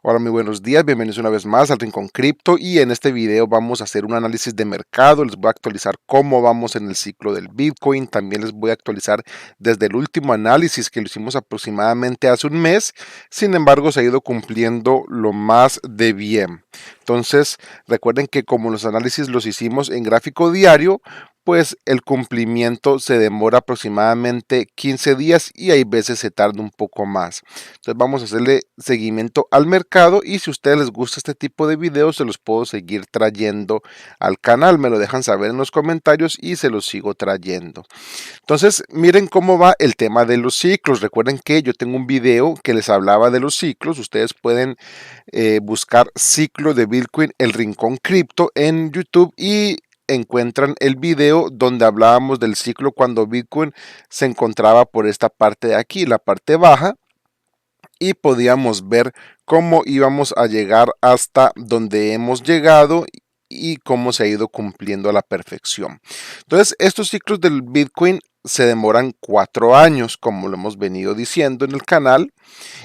Hola, muy buenos días, bienvenidos una vez más al Rincón Cripto y en este video vamos a hacer un análisis de mercado, les voy a actualizar cómo vamos en el ciclo del Bitcoin, también les voy a actualizar desde el último análisis que lo hicimos aproximadamente hace un mes, sin embargo se ha ido cumpliendo lo más de bien. Entonces recuerden que como los análisis los hicimos en gráfico diario, pues el cumplimiento se demora aproximadamente 15 días y hay veces se tarda un poco más. Entonces vamos a hacerle seguimiento al mercado y si a ustedes les gusta este tipo de videos se los puedo seguir trayendo al canal. Me lo dejan saber en los comentarios y se los sigo trayendo. Entonces miren cómo va el tema de los ciclos. Recuerden que yo tengo un video que les hablaba de los ciclos. Ustedes pueden buscar ciclo de Bitcoin, el Rincón Cripto en YouTube y encuentran el video donde hablábamos del ciclo cuando Bitcoin se encontraba por esta parte de aquí, la parte baja, y podíamos ver cómo íbamos a llegar hasta donde hemos llegado y cómo se ha ido cumpliendo a la perfección. Entonces, estos ciclos del Bitcoin se demoran 4 años, como lo hemos venido diciendo en el canal,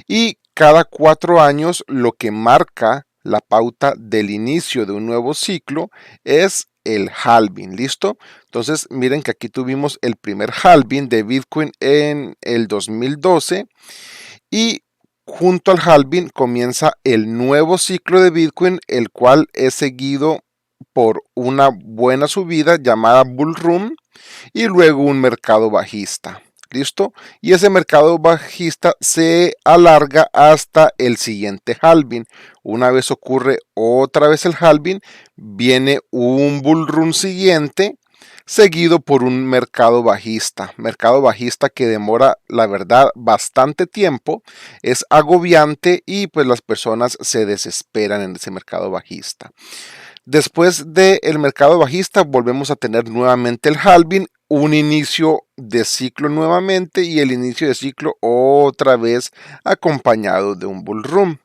y cada 4 años lo que marca la pauta del inicio de un nuevo ciclo es el halving, ¿listo? Entonces miren que aquí tuvimos el primer halving de Bitcoin en el 2012 y junto al halving comienza el nuevo ciclo de Bitcoin, el cual es seguido por una buena subida llamada Bull Run y luego un mercado bajista. ¿Listo? Y ese mercado bajista se alarga hasta el siguiente halving. Una vez ocurre otra vez el halving, viene un bull run siguiente, seguido por un mercado bajista que demora, la verdad, bastante tiempo, es agobiante y pues las personas se desesperan en ese mercado bajista. Después del mercado bajista volvemos a tener nuevamente el halving, un inicio de ciclo nuevamente y el inicio de ciclo otra vez acompañado de un bull run.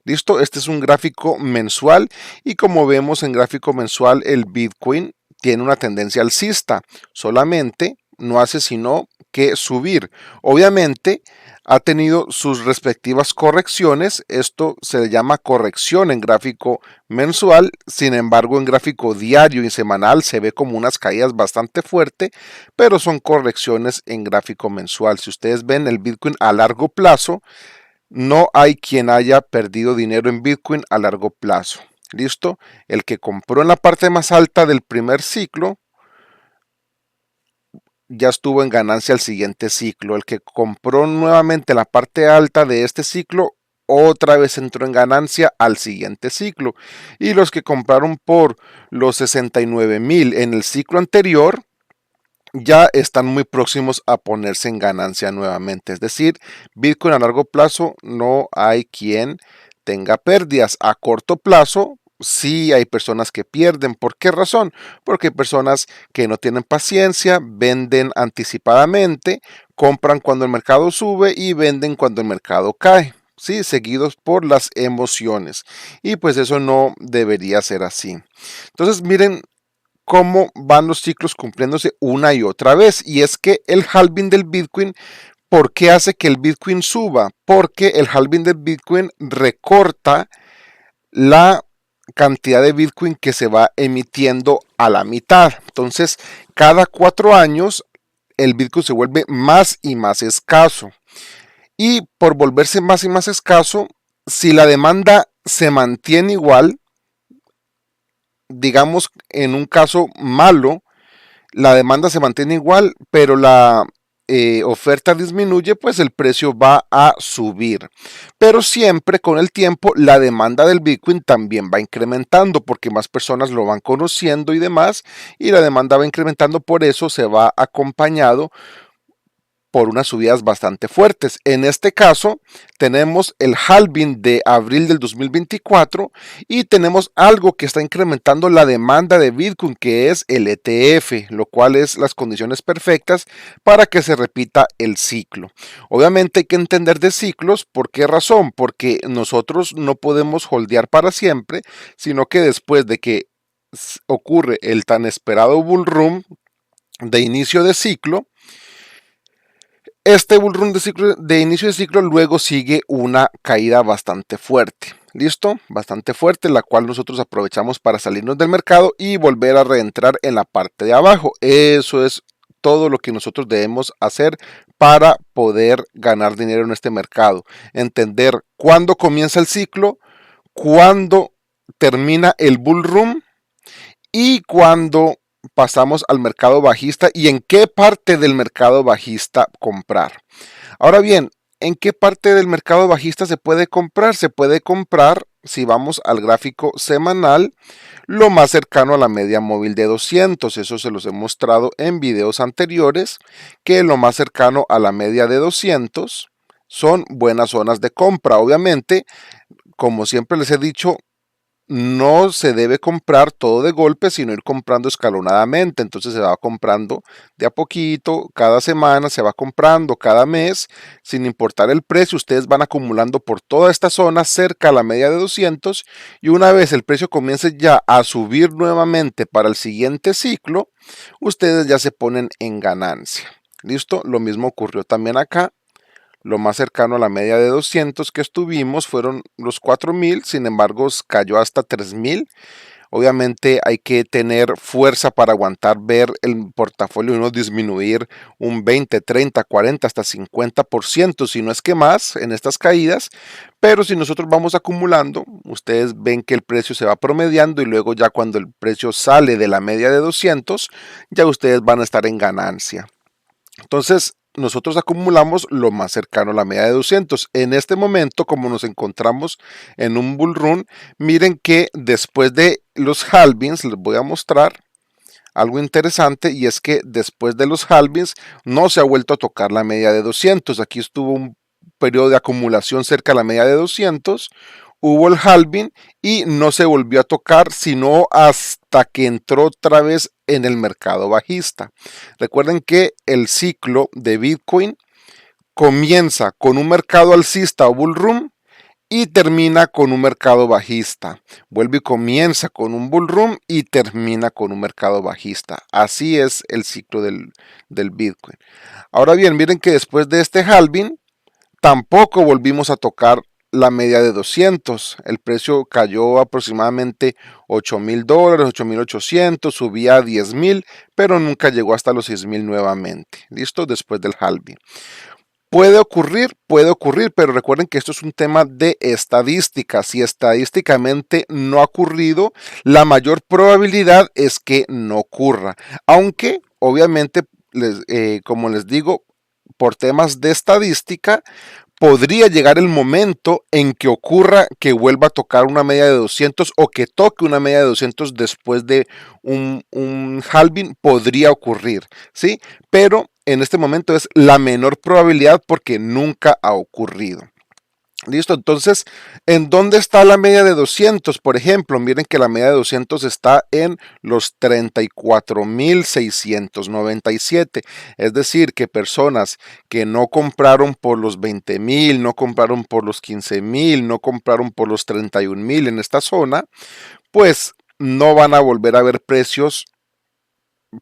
Listo, este es un gráfico mensual y como vemos en gráfico mensual el Bitcoin tiene una tendencia alcista, solamente no hace sino que subir. Obviamente ha tenido sus respectivas correcciones, esto se le llama corrección en gráfico mensual, sin embargo en gráfico diario y semanal se ve como unas caídas bastante fuertes, pero son correcciones en gráfico mensual. Si ustedes ven el Bitcoin a largo plazo, no hay quien haya perdido dinero en Bitcoin a largo plazo. ¿Listo? El que compró en la parte más alta del primer ciclo ya estuvo en ganancia al siguiente ciclo. El que compró nuevamente la parte alta de este ciclo otra vez entró en ganancia al siguiente ciclo. Y los que compraron por los 69,000 en el ciclo anterior ya están muy próximos a ponerse en ganancia nuevamente. Es decir, Bitcoin a largo plazo no hay quien tenga pérdidas. A corto plazo sí hay personas que pierden. ¿Por qué razón? Porque hay personas que no tienen paciencia, venden anticipadamente, compran cuando el mercado sube y venden cuando el mercado cae. Sí, seguidos por las emociones. Y pues eso no debería ser así. Entonces, miren cómo van los ciclos cumpliéndose una y otra vez. Y es que el halving del Bitcoin, ¿por qué hace que el Bitcoin suba? Porque el halving del Bitcoin recorta la cantidad de Bitcoin que se va emitiendo a la mitad. Entonces, cada 4 años el Bitcoin se vuelve más y más escaso. Y por volverse más y más escaso, si la demanda se mantiene igual, digamos en un caso malo, la demanda se mantiene igual, pero la oferta disminuye, pues el precio va a subir. Pero siempre con el tiempo la demanda del Bitcoin también va incrementando porque más personas lo van conociendo y demás, y la demanda va incrementando, por eso se va acompañado por unas subidas bastante fuertes. En este caso, tenemos el halving de abril del 2024 y tenemos algo que está incrementando la demanda de Bitcoin, que es el ETF, lo cual es las condiciones perfectas para que se repita el ciclo. Obviamente hay que entender de ciclos. ¿Por qué razón? Porque nosotros no podemos holdear para siempre, sino que después de que ocurre el tan esperado bull run de inicio de ciclo, Este bull run de inicio de ciclo luego sigue una caída bastante fuerte. ¿Listo? Bastante fuerte, la cual nosotros aprovechamos para salirnos del mercado y volver a reentrar en la parte de abajo. Eso es todo lo que nosotros debemos hacer para poder ganar dinero en este mercado. Entender cuándo comienza el ciclo, cuándo termina el bull run y cuándo pasamos al mercado bajista y en qué parte del mercado bajista comprar. Ahora bien, ¿en qué parte del mercado bajista se puede comprar? Se puede comprar, si vamos al gráfico semanal, lo más cercano a la media móvil de 200. Eso se los he mostrado en videos anteriores, que lo más cercano a la media de 200 son buenas zonas de compra. Obviamente, como siempre les he dicho, no se debe comprar todo de golpe, sino ir comprando escalonadamente. Entonces se va comprando de a poquito, cada semana se va comprando, cada mes, sin importar el precio. Ustedes van acumulando por toda esta zona cerca a la media de 200 y una vez el precio comience ya a subir nuevamente para el siguiente ciclo, ustedes ya se ponen en ganancia. ¿Listo? Lo mismo ocurrió también acá. Lo más cercano a la media de 200 que estuvimos fueron los 4000, sin embargo cayó hasta 3000. Obviamente hay que tener fuerza para aguantar ver el portafolio uno disminuir un 20, 30, 40, hasta 50%, si no es que más en estas caídas. Pero si nosotros vamos acumulando, ustedes ven que el precio se va promediando y luego ya cuando el precio sale de la media de 200, ya ustedes van a estar en ganancia. Entonces, nosotros acumulamos lo más cercano a la media de 200. En este momento, como nos encontramos en un bull run, miren que después de los halvings, les voy a mostrar algo interesante, y es que después de los halvings no se ha vuelto a tocar la media de 200. Aquí estuvo un periodo de acumulación cerca a la media de 200, hubo el halving y no se volvió a tocar sino hasta que entró otra vez en el mercado bajista. Recuerden que el ciclo de Bitcoin comienza con un mercado alcista o bull run y termina con un mercado bajista. Vuelve y comienza con un bull run y termina con un mercado bajista. Así es el ciclo del Bitcoin. Ahora bien, miren que después de este halving tampoco volvimos a tocar la media de 200. El precio cayó aproximadamente $8,000, 8,800, subía a 10,000, pero nunca llegó hasta los 6,000 nuevamente. ¿Listo? Después del halving. Puede ocurrir, pero recuerden que esto es un tema de estadística. Si estadísticamente no ha ocurrido, la mayor probabilidad es que no ocurra. Aunque, obviamente, como les digo, por temas de estadística, podría llegar el momento en que ocurra que vuelva a tocar una media de 200 o que toque una media de 200 después de un halving. Podría ocurrir, ¿sí? Pero en este momento es la menor probabilidad porque nunca ha ocurrido. Listo, entonces, ¿en dónde está la media de 200? Por ejemplo, miren que la media de 200 está en los 34,697. Es decir, que personas que no compraron por los 20,000, no compraron por los 15,000, no compraron por los 31,000 en esta zona, pues no van a volver a ver precios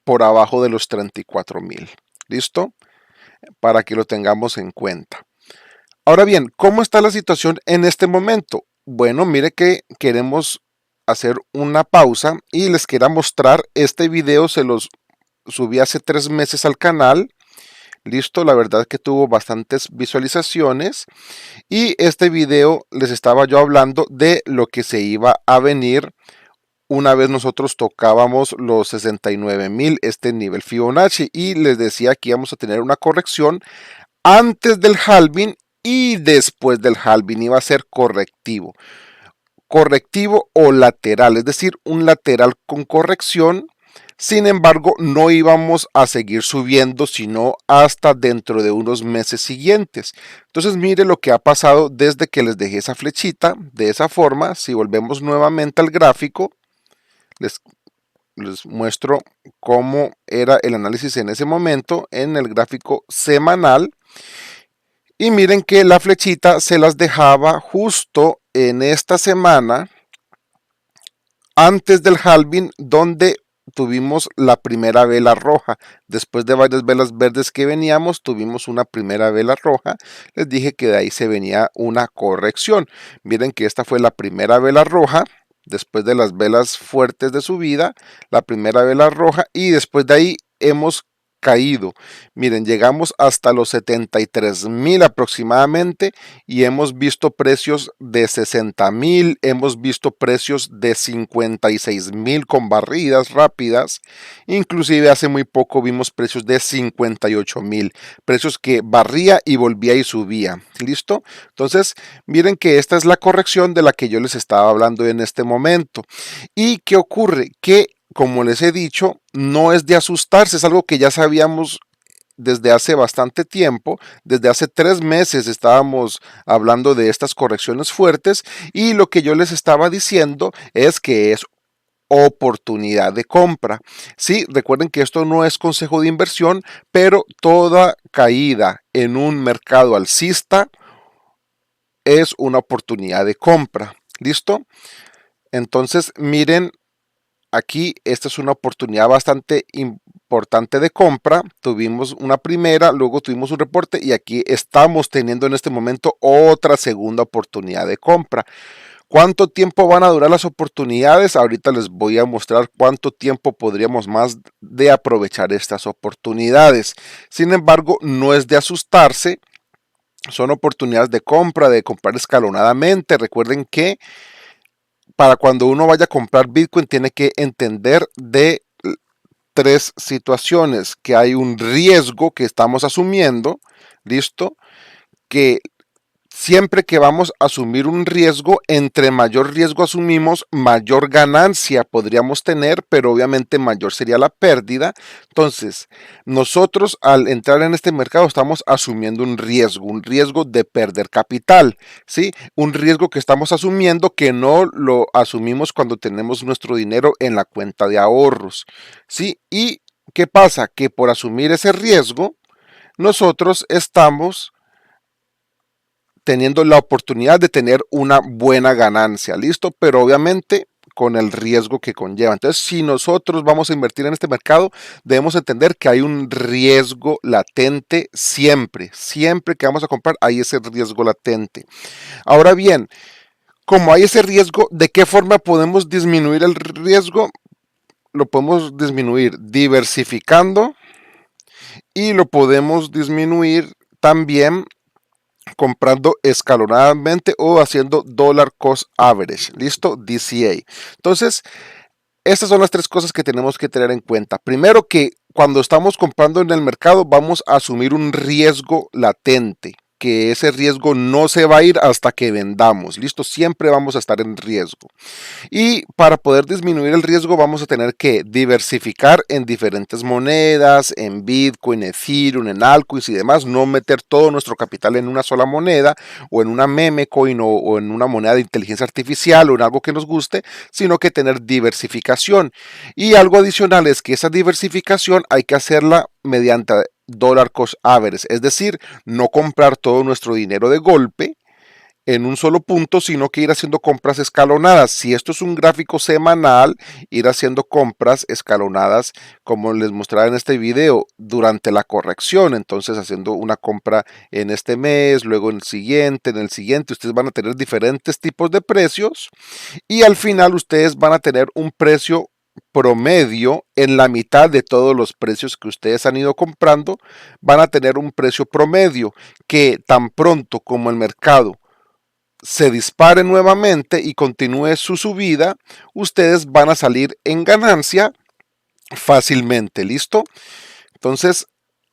por abajo de los 34,000. ¿Listo? Para que lo tengamos en cuenta. Ahora bien, ¿cómo está la situación en este momento? Bueno, mire que queremos hacer una pausa y les quiero mostrar este video. Se los subí hace 3 meses al canal. Listo, la verdad que tuvo bastantes visualizaciones y este video les estaba yo hablando de lo que se iba a venir una vez nosotros tocábamos los 69,000, este nivel Fibonacci, y les decía que íbamos a tener una corrección antes del halving y después del halving. Iba a ser correctivo o lateral, es decir, un lateral con corrección. Sin embargo, no íbamos a seguir subiendo sino hasta dentro de unos meses siguientes. Entonces mire lo que ha pasado desde que les dejé esa flechita de esa forma. Si volvemos nuevamente al gráfico, les muestro cómo era el análisis en ese momento en el gráfico semanal. Y miren que la flechita se las dejaba justo en esta semana antes del halving, donde tuvimos la primera vela roja. Después de varias velas verdes que veníamos, tuvimos una primera vela roja. Les dije que de ahí se venía una corrección. Miren que esta fue la primera vela roja. Después de las velas fuertes de subida, la primera vela roja, y después de ahí hemos caído. Miren, llegamos hasta los 73,000 aproximadamente y hemos visto precios de 60,000, hemos visto precios de 56,000 con barridas rápidas, inclusive hace muy poco vimos precios de 58,000, precios que barría y volvía y subía. ¿Listo? Entonces, miren que esta es la corrección de la que yo les estaba hablando en este momento. ¿Y qué ocurre? Que, como les he dicho, no es de asustarse, es algo que ya sabíamos desde hace bastante tiempo. Desde hace 3 meses estábamos hablando de estas correcciones fuertes, y lo que yo les estaba diciendo es que es oportunidad de compra. Sí, recuerden que esto no es consejo de inversión, pero toda caída en un mercado alcista es una oportunidad de compra. ¿Listo? Entonces, miren, aquí esta es una oportunidad bastante importante de compra. Tuvimos una primera, luego tuvimos un reporte, y aquí estamos teniendo en este momento otra segunda oportunidad de compra. ¿Cuánto tiempo van a durar las oportunidades? Ahorita les voy a mostrar cuánto tiempo podríamos más de aprovechar estas oportunidades. Sin embargo, no es de asustarse. Son oportunidades de comprar escalonadamente. Recuerden que para cuando uno vaya a comprar Bitcoin tiene que entender de 3 situaciones: que hay un riesgo que estamos asumiendo, ¿listo? Que siempre que vamos a asumir un riesgo, entre mayor riesgo asumimos, mayor ganancia podríamos tener, pero obviamente mayor sería la pérdida. Entonces, nosotros al entrar en este mercado estamos asumiendo un riesgo de perder capital, ¿sí? Un riesgo que estamos asumiendo, que no lo asumimos cuando tenemos nuestro dinero en la cuenta de ahorros, ¿sí? ¿Y qué pasa? Que por asumir ese riesgo, nosotros estamos teniendo la oportunidad de tener una buena ganancia, ¿listo? Pero obviamente con el riesgo que conlleva. Entonces, si nosotros vamos a invertir en este mercado, debemos entender que hay un riesgo latente siempre. Siempre que vamos a comprar, hay ese riesgo latente. Ahora bien, como hay ese riesgo, ¿de qué forma podemos disminuir el riesgo? Lo podemos disminuir diversificando, y lo podemos disminuir también comprando escalonadamente o haciendo dollar cost average. ¿Listo? DCA. Entonces, estas son las 3 cosas que tenemos que tener en cuenta. Primero, que cuando estamos comprando en el mercado vamos a asumir un riesgo latente, que ese riesgo no se va a ir hasta que vendamos. ¿Listo? Siempre vamos a estar en riesgo. Y para poder disminuir el riesgo vamos a tener que diversificar en diferentes monedas, en Bitcoin, Ethereum, en altcoins y demás. No meter todo nuestro capital en una sola moneda, o en una meme coin, o en una moneda de inteligencia artificial, o en algo que nos guste, sino que tener diversificación. Y algo adicional es que esa diversificación hay que hacerla mediante dollar cost average, es decir, no comprar todo nuestro dinero de golpe en un solo punto, sino que ir haciendo compras escalonadas. Si esto es un gráfico semanal, ir haciendo compras escalonadas, como les mostraba en este video, durante la corrección. Entonces, haciendo una compra en este mes, luego en el siguiente, ustedes van a tener diferentes tipos de precios, y al final ustedes van a tener un precio promedio en la mitad de todos los precios que ustedes han ido comprando. Van a tener un precio promedio que, tan pronto como el mercado se dispare nuevamente y continúe su subida, ustedes van a salir en ganancia fácilmente. ¿Listo? Entonces,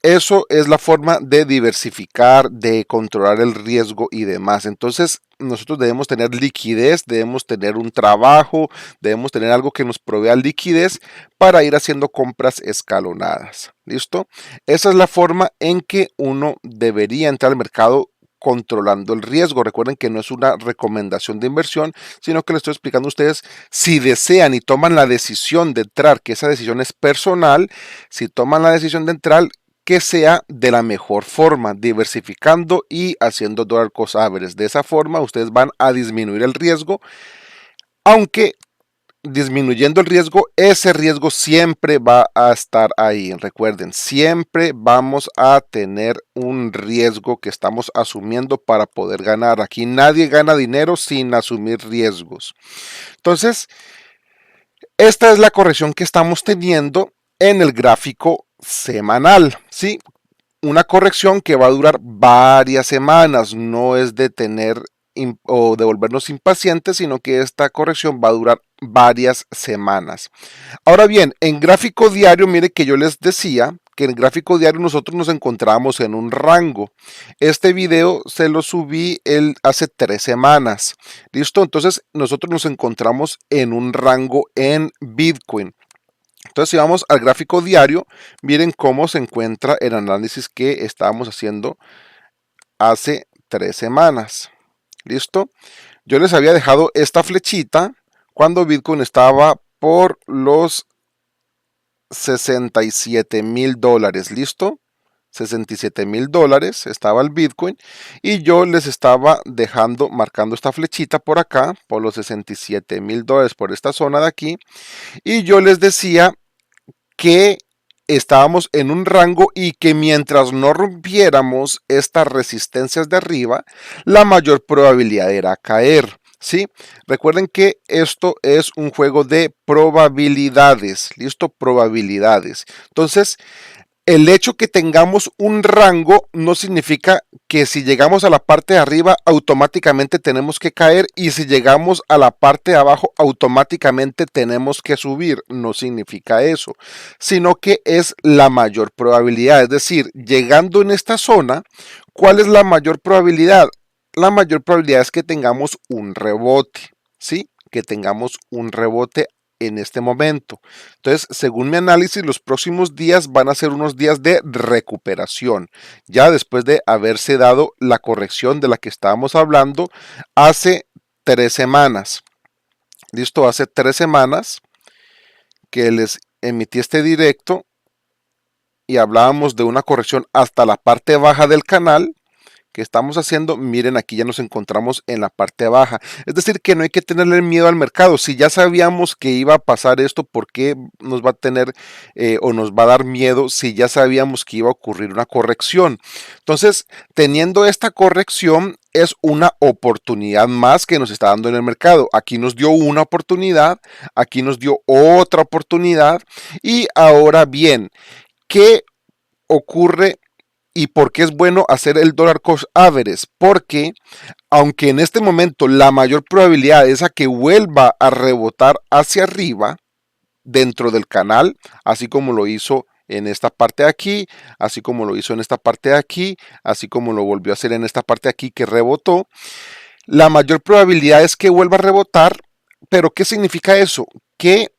eso es la forma de diversificar, de controlar el riesgo y demás. Entonces, nosotros debemos tener liquidez, debemos tener un trabajo, debemos tener algo que nos provea liquidez para ir haciendo compras escalonadas. ¿Listo? Esa es la forma en que uno debería entrar al mercado, controlando el riesgo. Recuerden que no es una recomendación de inversión, sino que les estoy explicando a ustedes, si desean y toman la decisión de entrar, que esa decisión es personal. Si toman la decisión de entrar, que sea de la mejor forma, diversificando y haciendo dollar cost average. De esa forma ustedes van a disminuir el riesgo, aunque disminuyendo el riesgo, ese riesgo siempre va a estar ahí. Recuerden, siempre vamos a tener un riesgo que estamos asumiendo para poder ganar. Aquí nadie gana dinero sin asumir riesgos. Entonces, esta es la corrección que estamos teniendo en el gráfico semanal, ¿sí? Una corrección que va a durar varias semanas, no es de tener o de volvernos impacientes, sino que esta corrección va a durar varias semanas. Ahora bien, en gráfico diario, mire que yo les decía que en gráfico diario nosotros nos encontramos en un rango. Este video se lo subí hace 3 semanas. ¿Listo? Entonces nosotros nos encontramos en un rango en Bitcoin. Entonces, si vamos al gráfico diario, miren cómo se encuentra el análisis que estábamos haciendo hace 3 semanas. ¿Listo? Yo les había dejado esta flechita cuando Bitcoin estaba por los $67,000. ¿Listo? $67,000 estaba el Bitcoin y yo les estaba dejando, marcando esta flechita por acá, por los $67,000, por esta zona de aquí, y yo les decía que estábamos en un rango y que mientras no rompiéramos estas resistencias de arriba, la mayor probabilidad era caer. ¿Sí? Recuerden que esto es un juego de probabilidades. ¿Listo? Probabilidades. Entonces, el hecho que tengamos un rango no significa que si llegamos a la parte de arriba automáticamente tenemos que caer y si llegamos a la parte de abajo automáticamente tenemos que subir. No significa eso, sino que es la mayor probabilidad. Es decir, llegando en esta zona, ¿cuál es la mayor probabilidad? La mayor probabilidad es que tengamos un rebote, ¿sí? Que tengamos un rebote en este momento. Entonces, según mi análisis, los próximos días van a ser unos días de recuperación, ya después de haberse dado la corrección de la que estábamos hablando hace 3 semanas. Listo, hace 3 semanas que les emití este directo y hablábamos de una corrección hasta la parte baja del canal que estamos haciendo. Miren, aquí ya nos encontramos en la parte baja. Es decir, que no hay que tenerle miedo al mercado. Si ya sabíamos que iba a pasar esto, ¿por qué nos va a tener o nos va a dar miedo si ya sabíamos que iba a ocurrir una corrección? Entonces, teniendo esta corrección, es una oportunidad más que nos está dando en el mercado. Aquí nos dio una oportunidad, aquí nos dio otra oportunidad. Y ahora bien, ¿qué ocurre y por qué es bueno hacer el dollar cost average? Porque aunque en este momento la mayor probabilidad es a que vuelva a rebotar hacia arriba dentro del canal, así como lo hizo en esta parte de aquí, así como lo hizo en esta parte de aquí, así como lo volvió a hacer en esta parte de aquí que rebotó, la mayor probabilidad es que vuelva a rebotar. Pero ¿qué significa eso? Que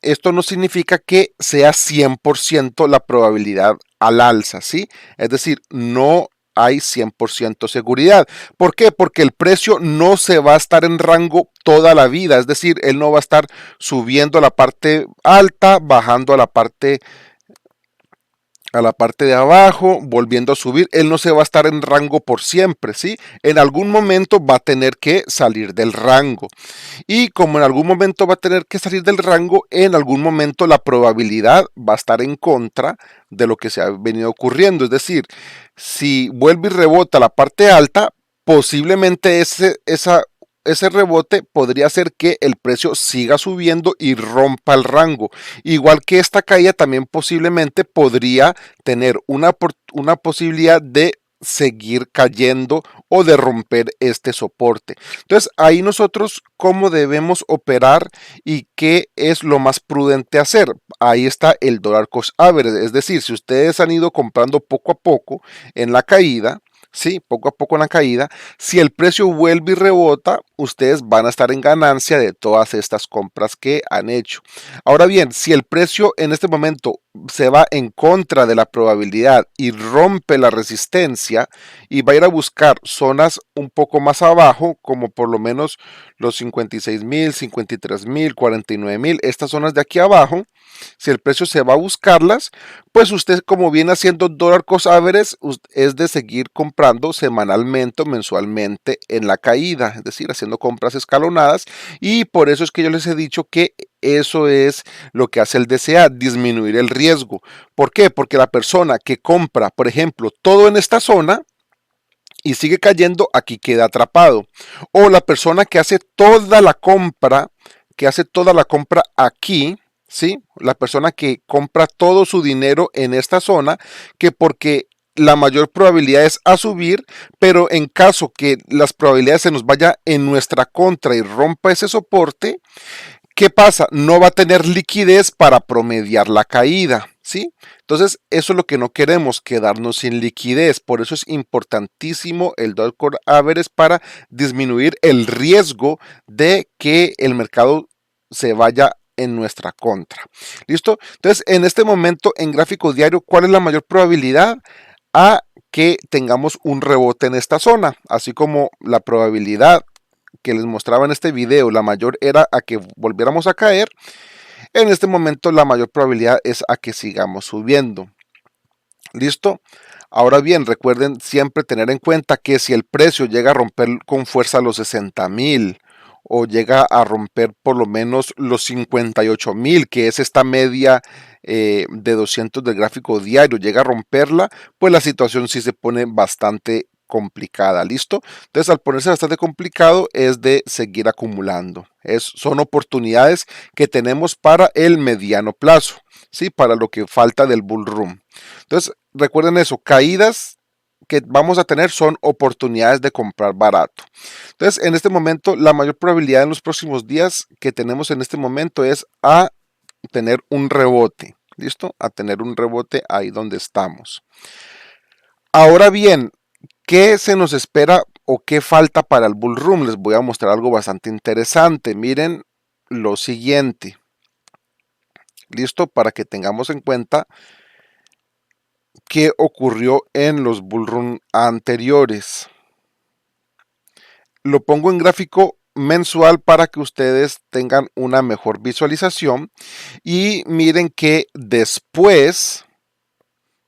esto no significa que sea 100% la probabilidad al alza, ¿sí? Es decir, no hay 100% seguridad. ¿Por qué? Porque el precio no se va a estar en rango toda la vida, es decir, él no va a estar subiendo a la parte alta, bajando a la parte de abajo, volviendo a subir. Él no se va a estar en rango por siempre, ¿sí? En algún momento va a tener que salir del rango. Y como en algún momento va a tener que salir del rango, en algún momento la probabilidad va a estar en contra de lo que se ha venido ocurriendo. Es decir, si vuelve y rebota la parte alta, posiblemente ese rebote podría hacer que el precio siga subiendo y rompa el rango. Igual que esta caída también posiblemente podría tener una posibilidad de seguir cayendo o de romper este soporte. Entonces ahí nosotros cómo debemos operar y qué es lo más prudente hacer. Ahí está el dollar cost average, es decir, si ustedes han ido comprando poco a poco en la caída, sí, poco a poco en la caída, si el precio vuelve y rebota, ustedes van a estar en ganancia de todas estas compras que han hecho. Ahora bien, si el precio en este momento se va en contra de la probabilidad y rompe la resistencia y va a ir a buscar zonas un poco más abajo, como por lo menos los 56,000, 53,000, 49,000, estas zonas de aquí abajo, si el precio se va a buscarlas, pues usted, como viene haciendo dollar cost average, es de seguir comprando semanalmente o mensualmente en la caída, es decir, haciendo haciendo compras escalonadas, y por eso es que yo les he dicho que eso es lo que hace el DCA, disminuir el riesgo. ¿Por qué? Porque la persona que compra, por ejemplo, todo en esta zona y sigue cayendo, aquí queda atrapado. O la persona que hace toda la compra, aquí, ¿sí? La persona que compra todo su dinero en esta zona, que porque la mayor probabilidad es a subir, pero en caso que las probabilidades se nos vaya en nuestra contra y rompa ese soporte, ¿qué pasa? No va a tener liquidez para promediar la caída, ¿sí? Entonces, eso es lo que no queremos, quedarnos sin liquidez. Por eso es importantísimo el Dollar Cost Average para disminuir el riesgo de que el mercado se vaya en nuestra contra. ¿Listo? Entonces, en este momento, en gráfico diario, ¿cuál es la mayor probabilidad? A que tengamos un rebote en esta zona, así como la probabilidad que les mostraba en este video, la mayor era a que volviéramos a caer. En este momento la mayor probabilidad es a que sigamos subiendo. ¿Listo? Ahora bien, recuerden siempre tener en cuenta que si el precio llega a romper con fuerza los 60,000 o llega a romper por lo menos los 58,000, que es esta media de 200 del gráfico diario, llega a romperla, pues la situación sí se pone bastante complicada. ¿Listo? Entonces, al ponerse bastante complicado es de seguir acumulando. Son oportunidades que tenemos para el mediano plazo, ¿sí? Para lo que falta del bull run. Entonces, recuerden eso, caídas que vamos a tener son oportunidades de comprar barato. Entonces, en este momento, la mayor probabilidad en los próximos días que tenemos en este momento es a tener un rebote. ¿Listo? A tener un rebote ahí donde estamos. Ahora bien, ¿qué se nos espera o qué falta para el bull run? Les voy a mostrar algo bastante interesante. Miren lo siguiente. ¿Listo? Para que tengamos en cuenta qué ocurrió en los bull run anteriores. Lo pongo en gráfico mensual para que ustedes tengan una mejor visualización y miren que después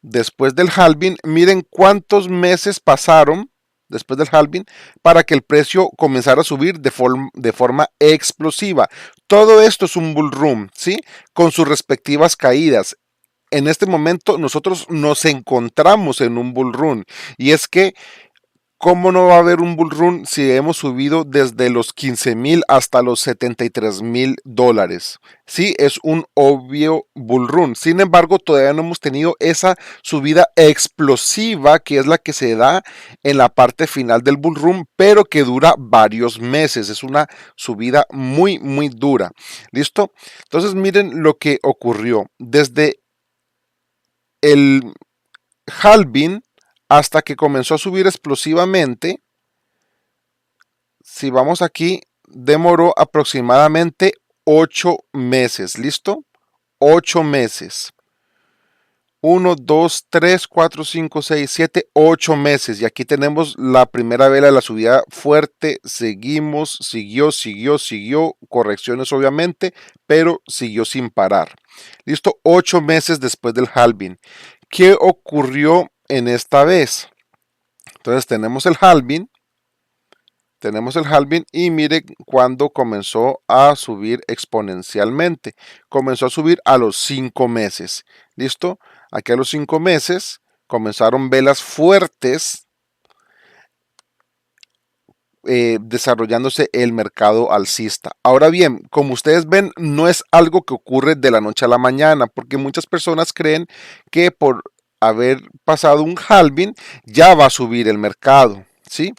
del halving, miren cuántos meses pasaron después del halving para que el precio comenzara a subir de forma explosiva. Todo esto es un bull run, ¿sí? Con sus respectivas caídas. En este momento nosotros nos encontramos en un bull run y es que ¿cómo no va a haber un bull run si hemos subido desde los 15,000 hasta los 73,000 dólares? Sí, es un obvio bull run. Sin embargo, todavía no hemos tenido esa subida explosiva que es la que se da en la parte final del bull run, pero que dura varios meses. Es una subida muy, muy dura. ¿Listo? Entonces, miren lo que ocurrió. Desde el halving hasta que comenzó a subir explosivamente, si vamos aquí, demoró aproximadamente 8 meses, ¿listo? 8 meses. 1, 2, 3, 4, 5, 6, 7, 8 meses. Y aquí tenemos la primera vela de la subida fuerte. Seguimos, siguió. Correcciones obviamente, pero siguió sin parar. Listo, 8 meses después del halving. ¿Qué ocurrió en esta vez? Entonces tenemos el halving. Y mire cuando comenzó a subir exponencialmente. Comenzó a subir a los 5 meses. ¿Listo? Aquí a los 5 meses comenzaron velas fuertes desarrollándose el mercado alcista. Ahora bien, como ustedes ven, no es algo que ocurre de la noche a la mañana, porque muchas personas creen que por haber pasado un halving ya va a subir el mercado, ¿sí?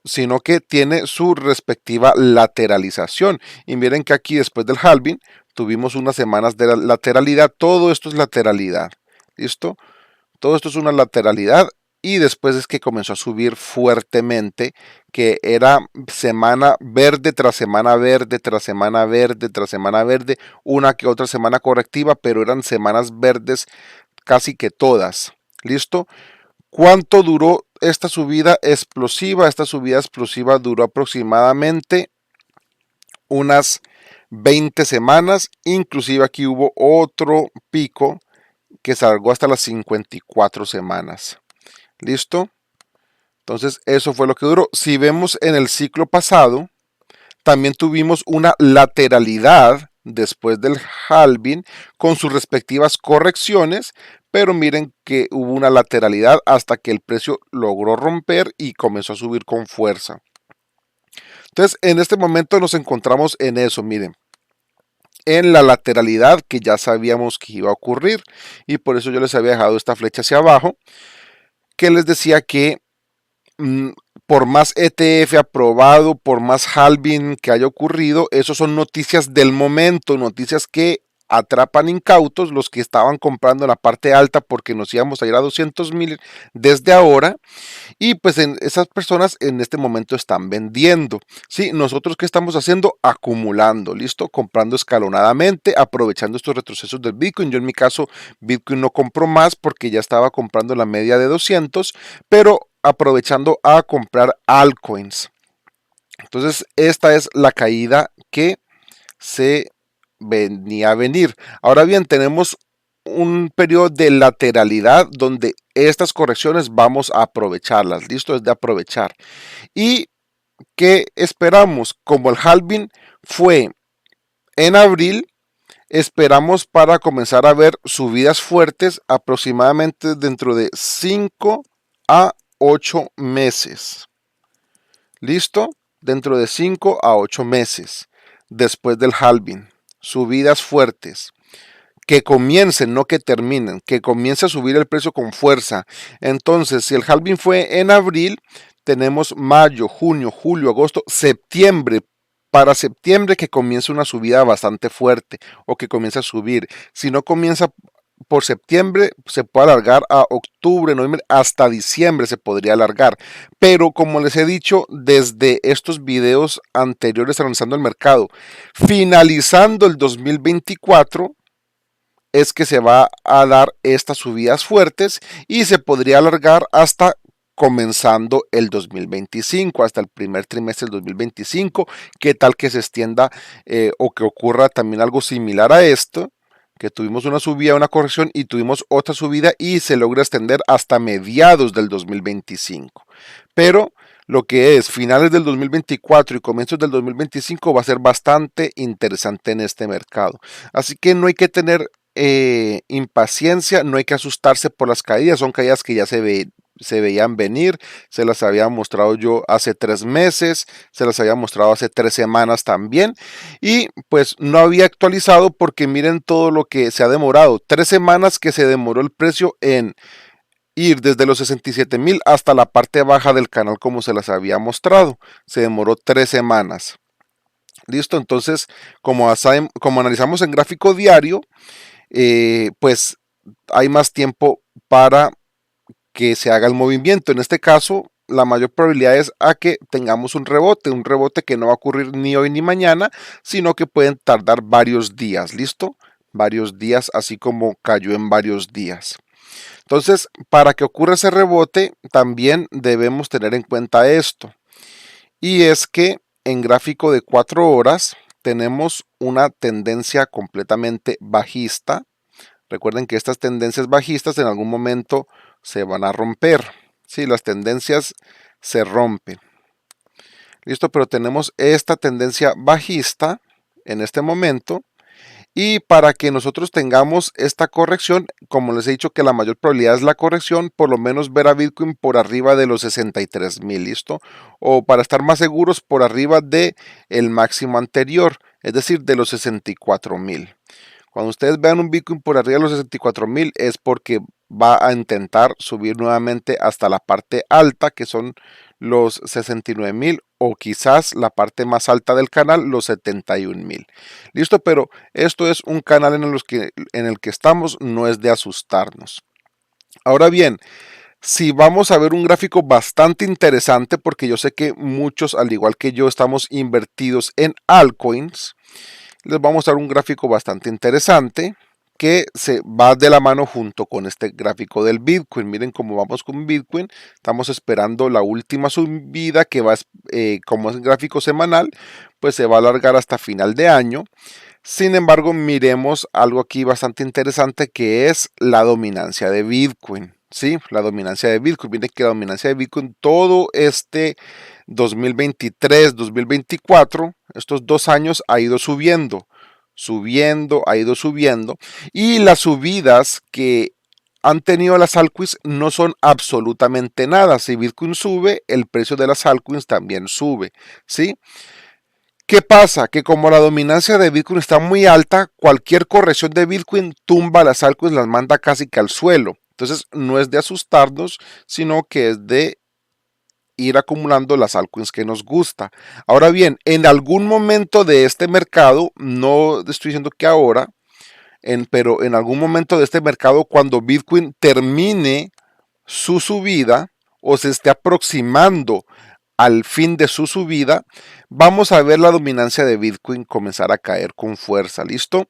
Sino que tiene su respectiva lateralización. Y miren que aquí después del halving tuvimos unas semanas de lateralidad. Todo esto es lateralidad. ¿Listo? Todo esto es una lateralidad y después es que comenzó a subir fuertemente, que era semana verde tras semana verde, tras semana verde, tras semana verde, una que otra semana correctiva, pero eran semanas verdes casi que todas. ¿Listo? ¿Cuánto duró esta subida explosiva? Esta subida explosiva duró aproximadamente unas 20 semanas, inclusive aquí hubo otro pico que se alargó hasta las 54 semanas. ¿Listo? Entonces eso fue lo que duró. Si vemos en el ciclo pasado, también tuvimos una lateralidad después del halving con sus respectivas correcciones, pero miren que hubo una lateralidad hasta que el precio logró romper y comenzó a subir con fuerza. Entonces en este momento nos encontramos en eso, miren, en la lateralidad que ya sabíamos que iba a ocurrir, y por eso yo les había dejado esta flecha hacia abajo, que les decía que por más ETF aprobado, por más halving que haya ocurrido, eso son noticias del momento, noticias que atrapan incautos, los que estaban comprando en la parte alta porque nos íbamos a ir a 200,000 desde ahora, y pues esas personas en este momento están vendiendo. ¿Sí? Nosotros, ¿qué estamos haciendo? Acumulando, ¿listo? Comprando escalonadamente, aprovechando estos retrocesos del Bitcoin. Yo en mi caso, Bitcoin no compro más porque ya estaba comprando la media de 200, pero aprovechando a comprar altcoins. Entonces, esta es la caída que se venía a venir. Ahora bien, tenemos un periodo de lateralidad donde estas correcciones vamos a aprovecharlas. Listo, es de aprovechar. ¿Y qué esperamos? Como el halving fue en abril, esperamos para comenzar a ver subidas fuertes aproximadamente dentro de 5 a 8 meses. ¿Listo? Dentro de 5 a 8 meses después del halving. Subidas fuertes. Que comiencen, no que terminen, que comience a subir el precio con fuerza. Entonces, si el halving fue en abril, tenemos mayo, junio, julio, agosto, septiembre. Para septiembre que comience una subida bastante fuerte o que comience a subir. Si no comienza por septiembre, se puede alargar a octubre, noviembre, hasta diciembre se podría alargar. Pero como les he dicho desde estos videos anteriores analizando el mercado, finalizando el 2024, es que se va a dar estas subidas fuertes y se podría alargar hasta comenzando el 2025, hasta el primer trimestre del 2025. ¿Qué tal que se extienda o que ocurra también algo similar a esto? Que tuvimos una subida, una corrección y tuvimos otra subida y se logra extender hasta mediados del 2025. Pero lo que es finales del 2024 y comienzos del 2025 va a ser bastante interesante en este mercado. Así que no hay que tener impaciencia, no hay que asustarse por las caídas, son caídas que ya se veían venir, se las había mostrado yo hace 3 meses, se las había mostrado hace 3 semanas también, y pues no había actualizado porque miren todo lo que se ha demorado, 3 semanas que se demoró el precio en ir desde los 67,000 hasta la parte baja del canal como se las había mostrado, se demoró 3 semanas. Listo, entonces como analizamos en gráfico diario, pues hay más tiempo para que se haga el movimiento. En este caso, la mayor probabilidad es a que tengamos un rebote que no va a ocurrir ni hoy ni mañana, sino que pueden tardar varios días, ¿listo? Varios días, así como cayó en varios días. Entonces, para que ocurra ese rebote, también debemos tener en cuenta esto. Y es que en gráfico de 4 horas tenemos una tendencia completamente bajista. Recuerden que estas tendencias bajistas en algún momento se van a romper. Sí, las tendencias se rompen. Listo, pero tenemos esta tendencia bajista en este momento. Y para que nosotros tengamos esta corrección, como les he dicho que la mayor probabilidad es la corrección, por lo menos ver a Bitcoin por arriba de los 63,000, ¿listo? O para estar más seguros, por arriba de el máximo anterior, es decir, de los 64,000. Cuando ustedes vean un Bitcoin por arriba de los 64,000 es porque va a intentar subir nuevamente hasta la parte alta, que son los 69,000, o quizás la parte más alta del canal, los 71,000. Listo, pero esto es un canal en el que estamos, no es de asustarnos. Ahora bien, si vamos a ver un gráfico bastante interesante, porque yo sé que muchos, al igual que yo, estamos invertidos en altcoins, les voy a mostrar un gráfico bastante interesante que se va de la mano junto con este gráfico del Bitcoin. Miren cómo vamos con Bitcoin. Estamos esperando la última subida que va, como es gráfico semanal, pues se va a alargar hasta final de año. Sin embargo, miremos algo aquí bastante interesante que es la dominancia de Bitcoin. ¿sí? La dominancia de Bitcoin. Miren que la dominancia de Bitcoin todo este 2023, 2024, estos 2 años ha ido subiendo, subiendo, ha ido subiendo. Y las subidas que han tenido las altcoins no son absolutamente nada. Si Bitcoin sube, el precio de las altcoins también sube, ¿sí? ¿Qué pasa? Que como la dominancia de Bitcoin está muy alta, cualquier corrección de Bitcoin tumba las altcoins, las manda casi que al suelo. Entonces no es de asustarnos, sino que es de ir acumulando las altcoins que nos gusta. Ahora bien, en algún momento de este mercado, no estoy diciendo que ahora, pero en algún momento de este mercado, cuando Bitcoin termine su subida o se esté aproximando al fin de su subida, vamos a ver la dominancia de Bitcoin comenzar a caer con fuerza. ¿Listo?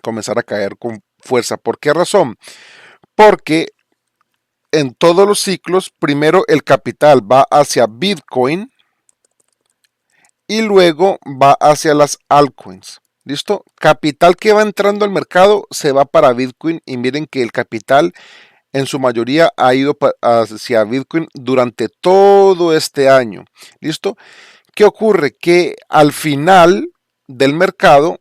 Comenzar a caer con fuerza. ¿Por qué razón? Porque en todos los ciclos, primero el capital va hacia Bitcoin y luego va hacia las altcoins. ¿Listo? Capital que va entrando al mercado se va para Bitcoin y miren que el capital en su mayoría ha ido hacia Bitcoin durante todo este año. ¿Listo? ¿Qué ocurre? Que al final del mercado,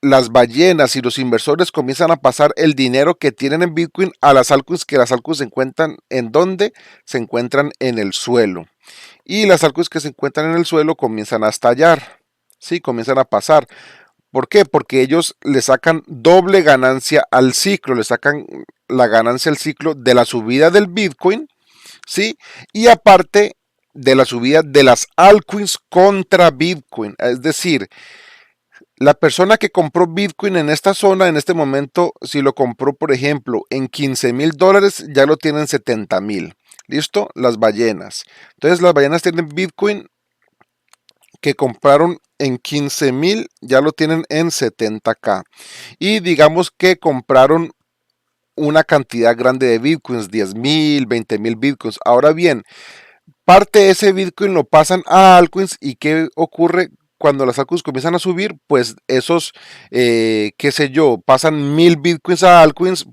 las ballenas y los inversores comienzan a pasar el dinero que tienen en Bitcoin a las altcoins, que las altcoins se encuentran en donde se encuentran en el suelo. Y las altcoins que se encuentran en el suelo comienzan a estallar. Sí, comienzan a pasar. ¿Por qué? Porque ellos le sacan doble ganancia al ciclo, le sacan la ganancia al ciclo de la subida del Bitcoin, ¿sí? Y aparte de la subida de las altcoins contra Bitcoin. Es decir, la persona que compró Bitcoin en esta zona, en este momento, si lo compró, por ejemplo, en $15,000, ya lo tienen 70,000. ¿Listo? Las ballenas. Entonces, las ballenas tienen Bitcoin que compraron en 15,000, ya lo tienen en 70K. Y digamos que compraron una cantidad grande de Bitcoins, 10,000, 20,000 Bitcoins. Ahora bien, parte de ese Bitcoin lo pasan a altcoins y ¿qué ocurre? Cuando las altcoins comienzan a subir, pues esos, qué sé yo, pasan 1,000 Bitcoins a altcoins,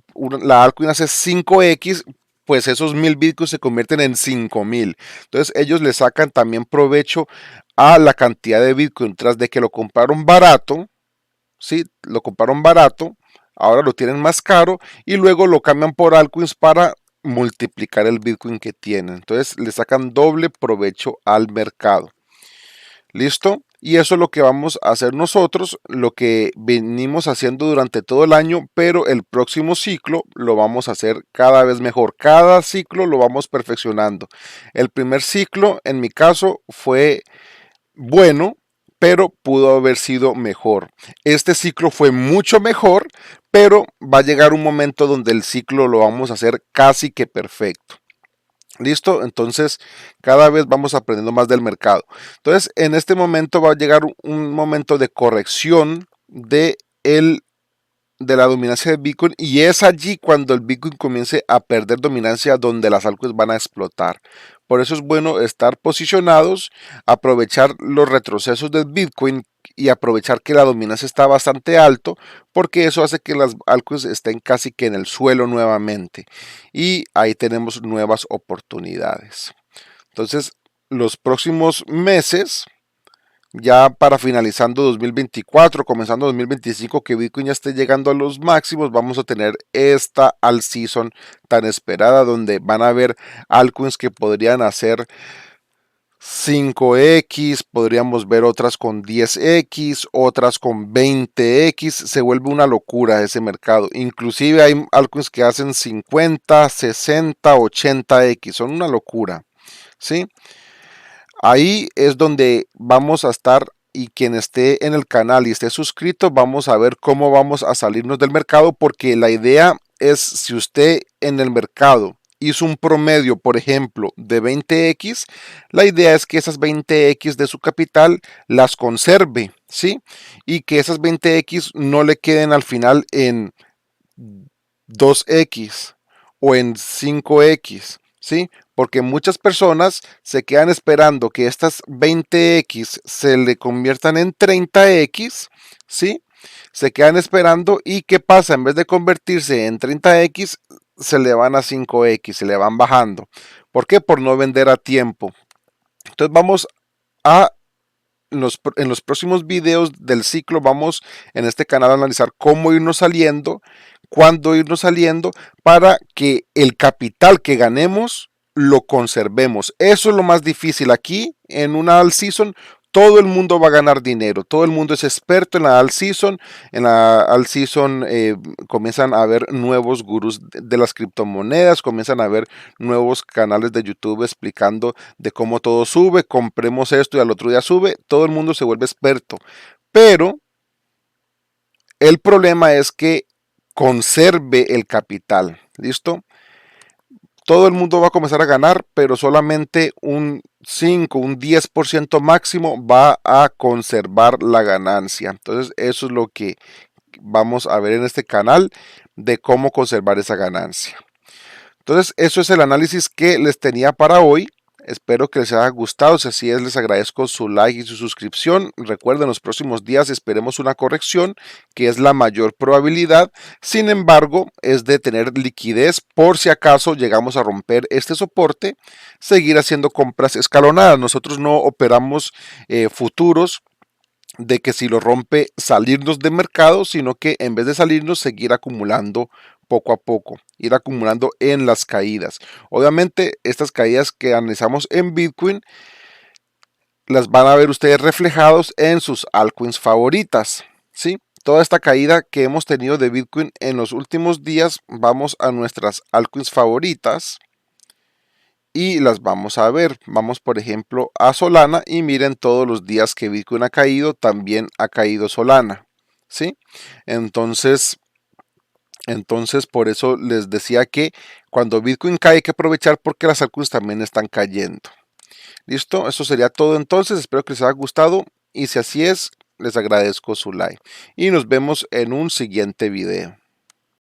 la altcoin hace 5x, pues esos 1,000 Bitcoins se convierten en 5,000. Entonces ellos le sacan también provecho a la cantidad de Bitcoin, tras de que lo compraron barato, ¿sí? Lo compraron barato, ahora lo tienen más caro y luego lo cambian por altcoins para multiplicar el Bitcoin que tienen. Entonces le sacan doble provecho al mercado. ¿Listo? Y eso es lo que vamos a hacer nosotros, lo que venimos haciendo durante todo el año, pero el próximo ciclo lo vamos a hacer cada vez mejor. Cada ciclo lo vamos perfeccionando. El primer ciclo, en mi caso, fue bueno, pero pudo haber sido mejor. Este ciclo fue mucho mejor, pero va a llegar un momento donde el ciclo lo vamos a hacer casi que perfecto. ¿Listo? Entonces, cada vez vamos aprendiendo más del mercado. Entonces, en este momento va a llegar un momento de corrección de la dominancia de Bitcoin y es allí cuando el Bitcoin comience a perder dominancia donde las altcoins van a explotar. Por eso es bueno estar posicionados, aprovechar los retrocesos del Bitcoin y aprovechar que la dominancia está bastante alto porque eso hace que las altcoins estén casi que en el suelo nuevamente y ahí tenemos nuevas oportunidades. Entonces, los próximos meses ya para finalizando 2024, comenzando 2025, que Bitcoin ya esté llegando a los máximos, vamos a tener esta all season tan esperada donde van a haber altcoins que podrían hacer 5x, podríamos ver otras con 10x, otras con 20x, se vuelve una locura ese mercado. Inclusive hay altcoins que hacen 50, 60, 80x, son una locura, ¿sí? Ahí es donde vamos a estar y quien esté en el canal y esté suscrito, vamos a ver cómo vamos a salirnos del mercado porque la idea es si usted en el mercado hizo un promedio, por ejemplo, de 20x, la idea es que esas 20x de su capital las conserve, ¿sí? Y que esas 20x no le queden al final en 2x o en 5x, ¿sí? Porque muchas personas se quedan esperando que estas 20x se le conviertan en 30x, ¿sí? Se quedan esperando y ¿qué pasa? En vez de convertirse en 30x, se le van a 5X, se le van bajando. ¿Por qué? Por no vender a tiempo. Entonces vamos a en los próximos videos del ciclo vamos en este canal a analizar cómo irnos saliendo, cuándo irnos saliendo para que el capital que ganemos lo conservemos. Eso es lo más difícil aquí en una all season. Todo el mundo va a ganar dinero, todo el mundo es experto en la all season. En la all season comienzan a haber nuevos gurús de las criptomonedas, comienzan a haber nuevos canales de YouTube explicando de cómo todo sube, compremos esto y al otro día sube, todo el mundo se vuelve experto. Pero el problema es que conserve el capital, ¿listo? Todo el mundo va a comenzar a ganar, pero solamente un 5, un 10% máximo va a conservar la ganancia. Entonces, eso es lo que vamos a ver en este canal de cómo conservar esa ganancia. Entonces, eso es el análisis que les tenía para hoy. Espero que les haya gustado. Si así es, les agradezco su like y su suscripción. Recuerden, los próximos días esperemos una corrección, que es la mayor probabilidad. Sin embargo, es de tener liquidez por si acaso llegamos a romper este soporte, seguir haciendo compras escalonadas. Nosotros no operamos futuros de que si lo rompe salirnos de mercado, sino que en vez de salirnos, seguir acumulando poco a poco, ir acumulando en las caídas. Obviamente, estas caídas que analizamos en Bitcoin las van a ver ustedes reflejados en sus altcoins favoritas, ¿sí? Toda esta caída que hemos tenido de Bitcoin en los últimos días, vamos a nuestras altcoins favoritas y las vamos a ver. Vamos, por ejemplo, a Solana y miren todos los días que Bitcoin ha caído, también ha caído Solana, ¿sí? Entonces, por eso les decía que cuando Bitcoin cae hay que aprovechar porque las altcoins también están cayendo. Listo, eso sería todo entonces. Espero que les haya gustado y si así es, les agradezco su like. Y nos vemos en un siguiente video.